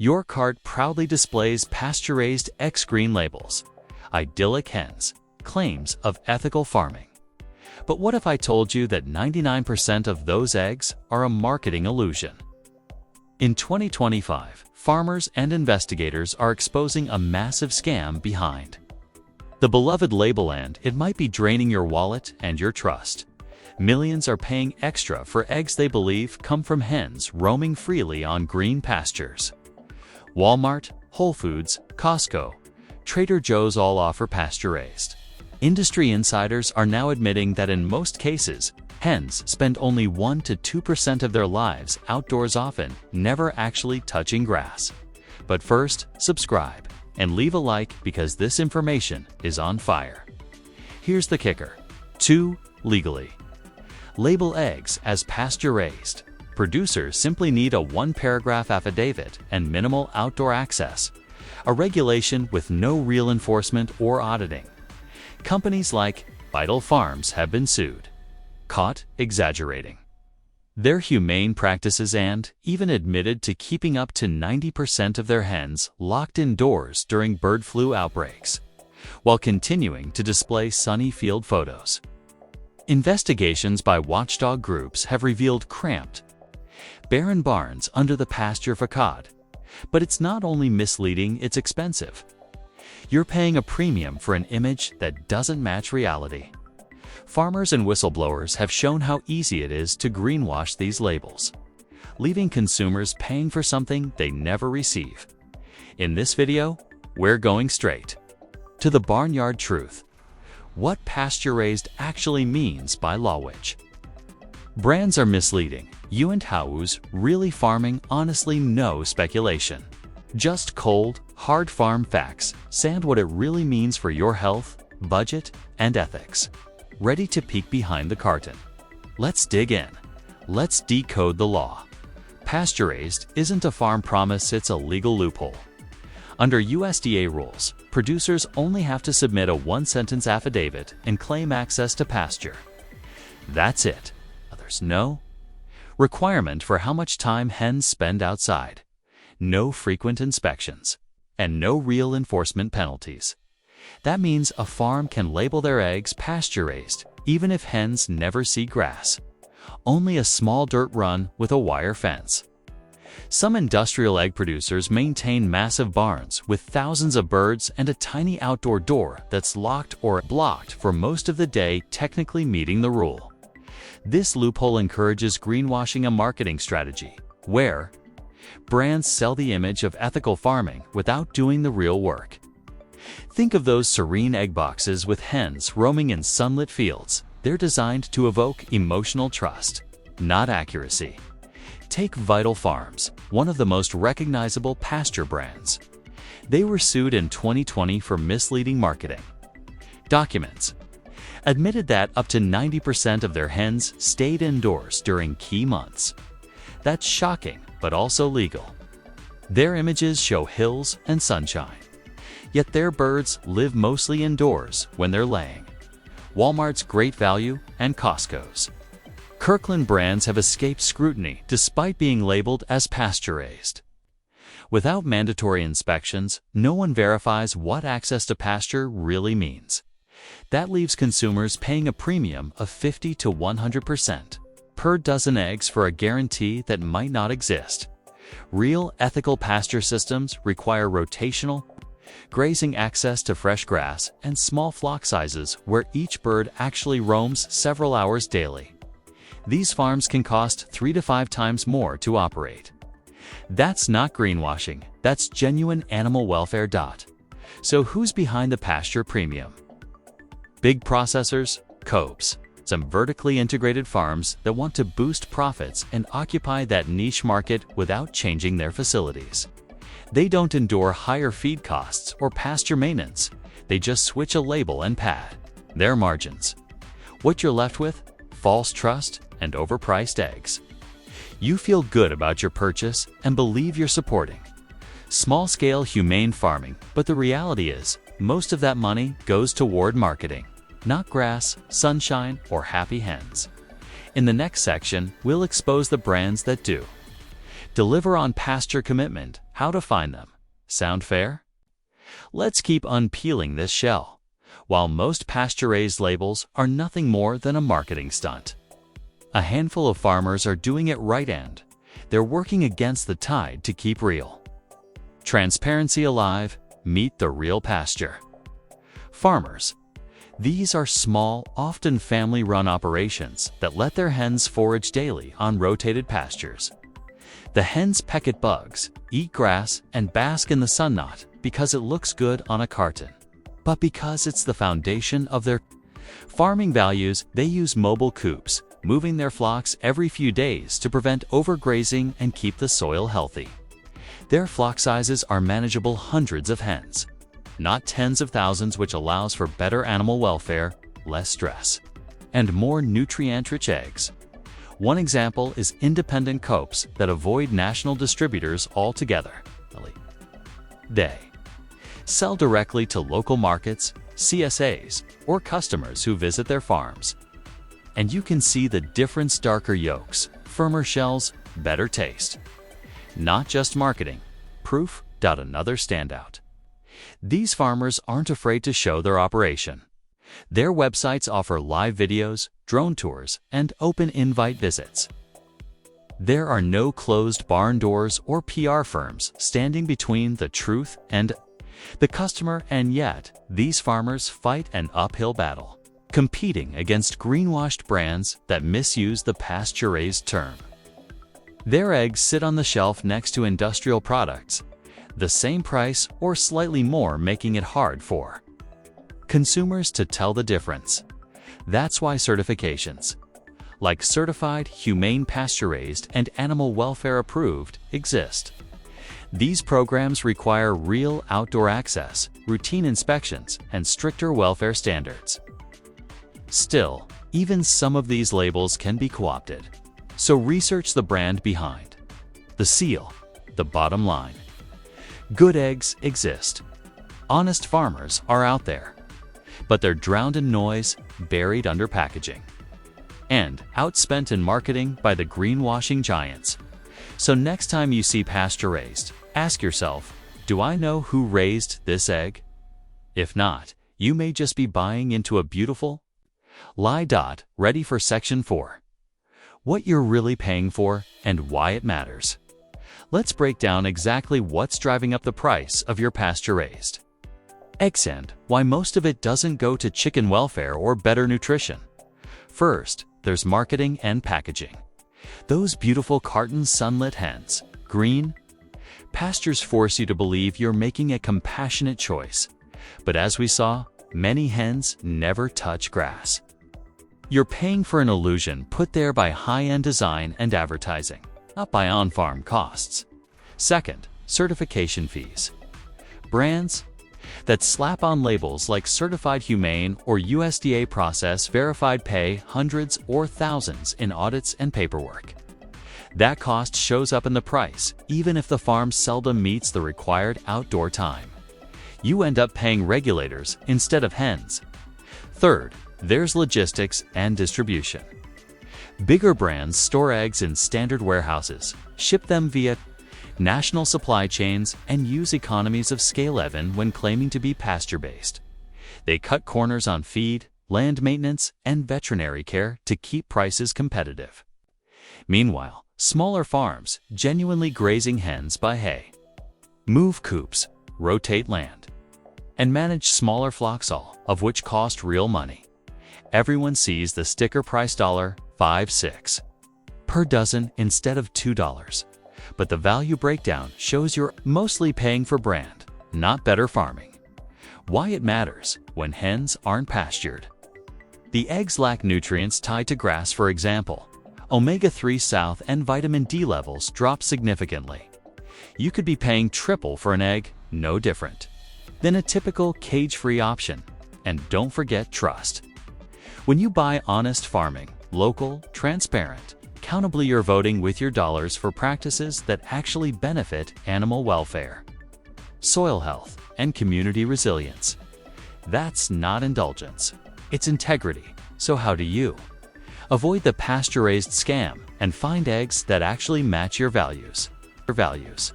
Your cart proudly displays pasture-raised X-green labels, idyllic hens, claims of ethical farming. But what if I told you that 99% of those eggs are a marketing illusion? In 2025, farmers and investigators are exposing a massive scam behind the beloved label, and it might be draining your wallet and your trust. Millions are paying extra for eggs they believe come from hens roaming freely on green pastures. Walmart, Whole Foods, Costco, Trader Joe's all offer pasture-raised. Industry insiders are now admitting that in most cases, hens spend only 1 to 2% of their lives outdoors, often never actually touching grass. But first, subscribe and leave a like because this information is on fire. Here's the kicker. 2. Legally. Label eggs as pasture-raised. Producers simply need a one-paragraph affidavit and minimal outdoor access, a regulation with no real enforcement or auditing. Companies like Vital Farms have been sued, caught exaggerating their humane practices, and even admitted to keeping up to 90% of their hens locked indoors during bird flu outbreaks, while continuing to display sunny field photos. Investigations by watchdog groups have revealed cramped, barren barns under the pasture facade. But it's not only misleading, it's expensive. You're paying a premium for an image that doesn't match reality. Farmers and whistleblowers have shown how easy it is to greenwash these labels, leaving consumers paying for something they never receive. In this video, we're going straight to the barnyard truth: what pasture-raised actually means by law. Which brands are misleading? You and How's really farming? Honestly, no speculation. Just cold, hard farm facts, and what it really means for your health, budget, and ethics. Ready to peek behind the curtain? Let's dig in. Let's decode the law. Pasture-raised isn't a farm promise, it's a legal loophole. Under USDA rules, producers only have to submit a one-sentence affidavit and claim access to pasture. That's it. There's no requirement for how much time hens spend outside, no frequent inspections, and no real enforcement penalties. That means a farm can label their eggs pasture-raised even if hens never see grass. Only a small dirt run with a wire fence. Some industrial egg producers maintain massive barns with thousands of birds and a tiny outdoor door that's locked or blocked for most of the day, technically meeting the rule. This loophole encourages greenwashing, a marketing strategy where brands sell the image of ethical farming without doing the real work. Think of those serene egg boxes with hens roaming in sunlit fields. They're designed to evoke emotional trust, not accuracy. Take Vital Farms, one of the most recognizable pasture brands. They were sued in 2020 for misleading marketing. Documents admitted that up to 90% of their hens stayed indoors during key months. That's shocking, but also legal. Their images show hills and sunshine, yet their birds live mostly indoors when they're laying. Walmart's Great Value and Costco's Kirkland brands have escaped scrutiny despite being labeled as pasture-raised. Without mandatory inspections, no one verifies what access to pasture really means. That leaves consumers paying a premium of 50 to 100% per dozen eggs for a guarantee that might not exist. Real ethical pasture systems require rotational grazing, access to fresh grass, and small flock sizes where each bird actually roams several hours daily. These farms can cost 3 to 5 times more to operate. That's not greenwashing, that's genuine animal welfare. So who's behind the pasture premium? Big processors, co-ops, some vertically integrated farms that want to boost profits and occupy that niche market without changing their facilities. They don't endure higher feed costs or pasture maintenance. They just switch a label and pad their margins. What you're left with? False trust and overpriced eggs. You feel good about your purchase and believe you're supporting small-scale humane farming, but the reality is, most of that money goes toward marketing, not grass, sunshine, or happy hens. In the next section, we'll expose the brands that do Deliver on pasture commitment. How to find them. Sound fair? Let's keep unpeeling this shell. While most pasture-raised labels are nothing more than a marketing stunt, a handful of farmers are doing it right, and they're working against the tide to keep real transparency alive. Meet the real pasture farmers. These are small, often family-run operations that let their hens forage daily on rotated pastures. The hens peck at bugs, eat grass, and bask in the sun, not because it looks good on a carton, but because it's the foundation of their farming values. They use mobile coops, moving their flocks every few days to prevent overgrazing and keep the soil healthy. Their flock sizes are manageable, hundreds of hens, not tens of thousands, which allows for better animal welfare, less stress, and more nutrient-rich eggs. One example is independent coops that avoid national distributors altogether. They sell directly to local markets, CSAs, or customers who visit their farms. And you can see the difference: darker yolks, firmer shells, better taste. Not just marketing. Proof. Another standout. These farmers aren't afraid to show their operation. Their websites offer live videos, drone tours, and open invite visits. There are no closed barn doors or PR firms standing between the truth and the customer, and yet these farmers fight an uphill battle, competing against greenwashed brands that misuse the pasture-raised term. Their eggs sit on the shelf next to industrial products, the same price or slightly more, making it hard for consumers to tell the difference. That's why certifications like Certified, Humane, Pasture-Raised, and Animal Welfare Approved exist. These programs require real outdoor access, routine inspections, and stricter welfare standards. Still, even some of these labels can be co-opted. So research the brand behind the seal. The bottom line: good eggs exist. Honest farmers are out there, but they're drowned in noise, buried under packaging, and outspent in marketing by the greenwashing giants. So next time you see pasture-raised, ask yourself, do I know who raised this egg? If not, you may just be buying into a beautiful lie. Ready for Section 4. What you're really paying for and why it matters. Let's break down exactly what's driving up the price of your pasture-raised eggs and why most of it doesn't go to chicken welfare or better nutrition. First, there's marketing and packaging. Those beautiful carton sunlit hens, green pastures, force you to believe you're making a compassionate choice. But as we saw, many hens never touch grass. You're paying for an illusion put there by high-end design and advertising, not by on-farm costs. Second, certification fees. Brands that slap on labels like Certified Humane or USDA Process Verified pay hundreds or thousands in audits and paperwork. That cost shows up in the price, even if the farm seldom meets the required outdoor time. You end up paying regulators instead of hens. Third, there's logistics and distribution. Bigger brands store eggs in standard warehouses, ship them via national supply chains, and use economies of scale even when claiming to be pasture-based. They cut corners on feed, land maintenance, and veterinary care to keep prices competitive. Meanwhile, smaller farms genuinely grazing hens buy hay, move coops, rotate land, and manage smaller flocks, all of which cost real money. Everyone sees the sticker price $5.6 per dozen instead of $2. But the value breakdown shows you're mostly paying for brand, not better farming. Why it matters when hens aren't pastured. The eggs lack nutrients tied to grass, for example. Omega-3 South and vitamin D levels drop significantly. You could be paying triple for an egg, no different than a typical cage-free option. And don't forget trust. When you buy honest farming, local, transparent, accountably, you're voting with your dollars for practices that actually benefit animal welfare, soil health, and community resilience. That's not indulgence, it's integrity. So how do you avoid the pasture-raised scam and find eggs that actually match your values? values.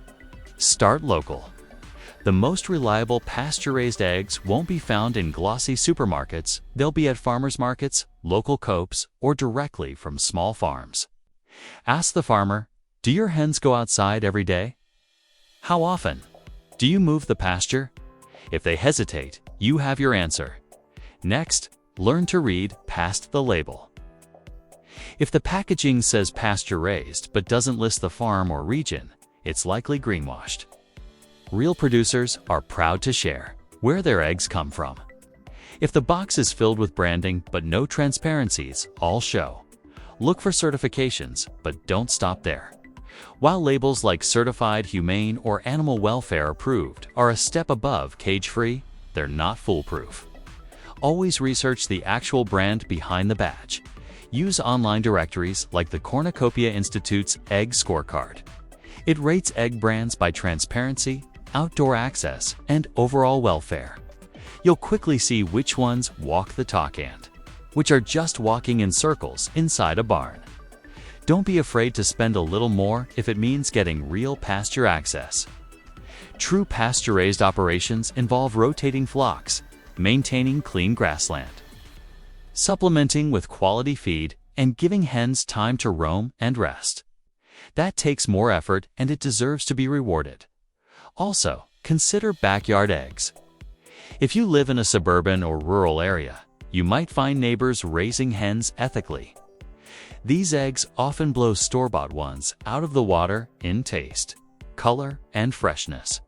Start local. The most reliable pasture-raised eggs won't be found in glossy supermarkets. They'll be at farmers markets, local coops, or directly from small farms. Ask the farmer, do your hens go outside every day? How often? Do you move the pasture? If they hesitate, you have your answer. Next, learn to read past the label. If the packaging says pasture-raised but doesn't list the farm or region, it's likely greenwashed. Real producers are proud to share where their eggs come from. If the box is filled with branding but no transparencies, all show. Look for certifications, but don't stop there. While labels like certified humane or animal welfare approved are a step above cage-free, they're not foolproof. Always research the actual brand behind the badge. Use online directories like the Cornucopia Institute's Egg Scorecard. It rates egg brands by transparency, outdoor access, and overall welfare. You'll quickly see which ones walk the talk and which are just walking in circles inside a barn. Don't be afraid to spend a little more if it means getting real pasture access. True pasture-raised operations involve rotating flocks, maintaining clean grassland, supplementing with quality feed, and giving hens time to roam and rest. That takes more effort and it deserves to be rewarded. Also, consider backyard eggs. If you live in a suburban or rural area, you might find neighbors raising hens ethically. These eggs often blow store-bought ones out of the water in taste, color, and freshness.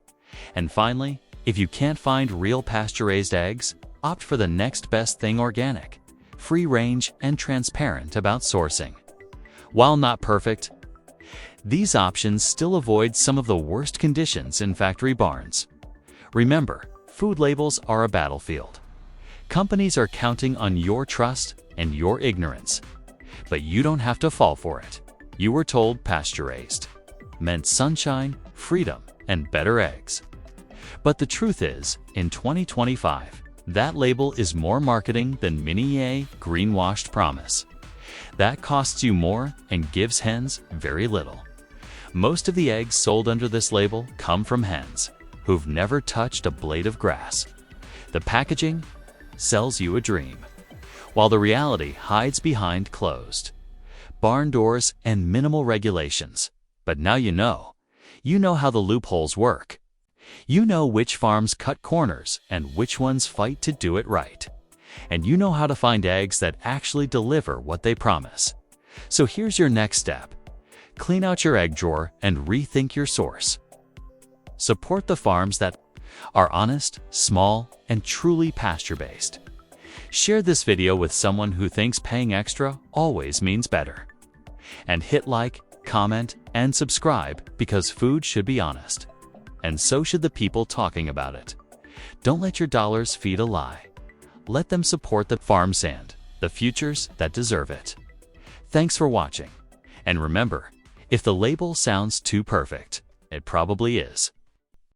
And finally, if you can't find real pasture-raised eggs, opt for the next best thing: organic, free-range, and transparent about sourcing. While not perfect, these options still avoid some of the worst conditions in factory barns. Remember, food labels are a battlefield. Companies are counting on your trust and your ignorance. But you don't have to fall for it. You were told pasture-raised meant sunshine, freedom, and better eggs. But the truth is, in 2025, that label is more marketing than many greenwashed promise. That costs you more and gives hens very little. Most of the eggs sold under this label come from hens who've never touched a blade of grass. The packaging sells you a dream, while the reality hides behind closed barn doors and minimal regulations. But now you know how the loopholes work. You know which farms cut corners and which ones fight to do it right. And you know how to find eggs that actually deliver what they promise. So here's your next step. Clean out your egg drawer and rethink your source. Support the farms that are honest, small, and truly pasture-based. Share this video with someone who thinks paying extra always means better. And hit like, comment, and subscribe, because food should be honest. And so should the people talking about it. Don't let your dollars feed a lie. Let them support the farms and the futures that deserve it. Thanks for watching. And remember, if the label sounds too perfect, it probably is.